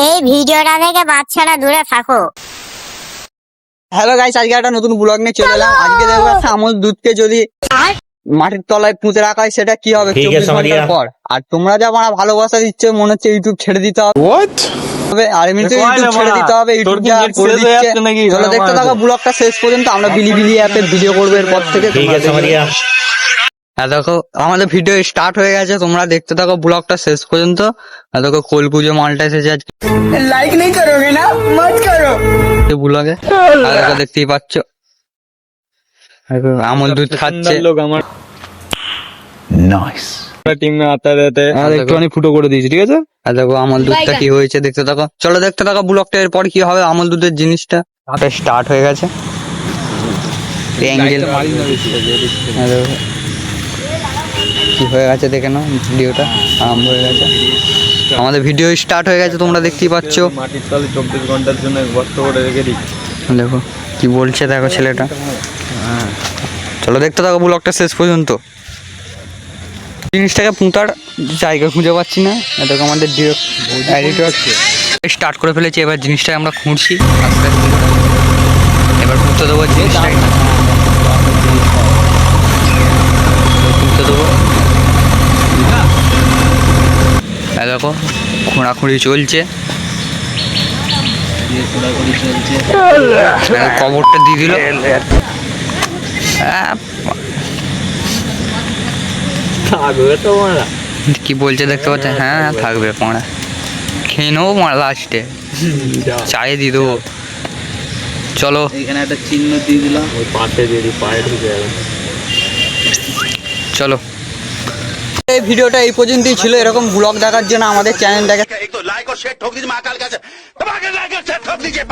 এই ভিডিওটা থেকে বাচ্চারা দূরে থাকো। হ্যালো গাইস, আজকে একটা নতুন ব্লগ নিয়ে চলে এলাম। আজকে দেখবো একটা আমুল দুধকে যদি মাটির তলায় পুঁতে রাখা হয় সেটা কি হবে 24 ঘন্টার পর। আর তোমরা যা আমার ভালোবাসা দিচ্ছে মনে হচ্ছে ইউটিউব ছেড়ে দিতে হবে। আর এমনিতে ইউটিউব ছেড়ে দিতে হবে, ইউটিউব যা করে দিচ্ছে। চলো দেখতে থাকো ব্লগটা শেষ পর্যন্ত। আমরা বিলিবিলি অ্যাপে ভিডিও করবো এরপর থেকে। দেখো আমাদের ভিডিও স্টার্ট হয়ে গেছে, তোমরা দেখতে থাকো ব্লগটা শেষ পর্যন্ত। দেখো কোলকুজো মালটা এসেছে আজকে। লাইক नहीं करोगे ना मत करो ব্লগে দেখো দেখতেই পাচ্ছ আমল দুধ খাচ্ছে। लोग আমার नाइस टीम में आता रहते हैं আর একটুখানি ফুটো করে দিয়েছি, ঠিক আছে। আর দেখো আমল দুধটা কি হয়েছে দেখতে থাকো। চলো দেখতে থাকো ব্লগটা, এরপর কি হবে আমল দুধের জিনিসটা। স্টার্ট হয়ে গেছে অ্যাঙ্গেল কি হয়ে গেছে দেখে নাও, ভিডিওটা আরম্ভ হয়ে গেছে। আমাদের ভিডিও স্টার্ট হয়ে গেছে, তোমরা দেখতেই পাচ্ছ। মাটির তলে 24 ঘন্টার জন্য বস্ত করে রেখে দিই। দেখো কি বলছে, দেখো ছেলেটা। চলো দেখতে থাকো ব্লগটা শেষ পর্যন্ত। জিনিসটাকে পুঁতার জায়গা খুঁজে পাচ্ছি না। দেখো আমাদের এডিটর স্টার্ট করে ফেলেছি। এবার জিনিসটাকে আমরা খুঁড়ছি আস্তে আস্তে। এবার পুঁতে দেবো জিনিসটাকে, পুঁতে দেবো। দেখো খোঁড়াখুঁড়ি চলছে, কবরটা দিয়ে দিল। কি বলছে দেখতে পাচ্ছেন? হ্যাঁ থাকবে পড়া, খেয়ে নেবো পড়া লাস্টে, চায়ে দিয়ে দেবো। চলো এখানে একটা চিহ্ন দিয়ে দিলাম, ওই পাতে দিয়ে দিই, পায়ে ঢুকে যাবে। চলো এই ভিডিওটা এই পর্যন্তই ছিল। এরকম ব্লগ দেখার জন্য আমাদের চ্যানেলটাকে एक तो लाइक और शेयर ठोक दीजिए महाकाल का दबा के लाइक और शेयर ठोक दीजिए।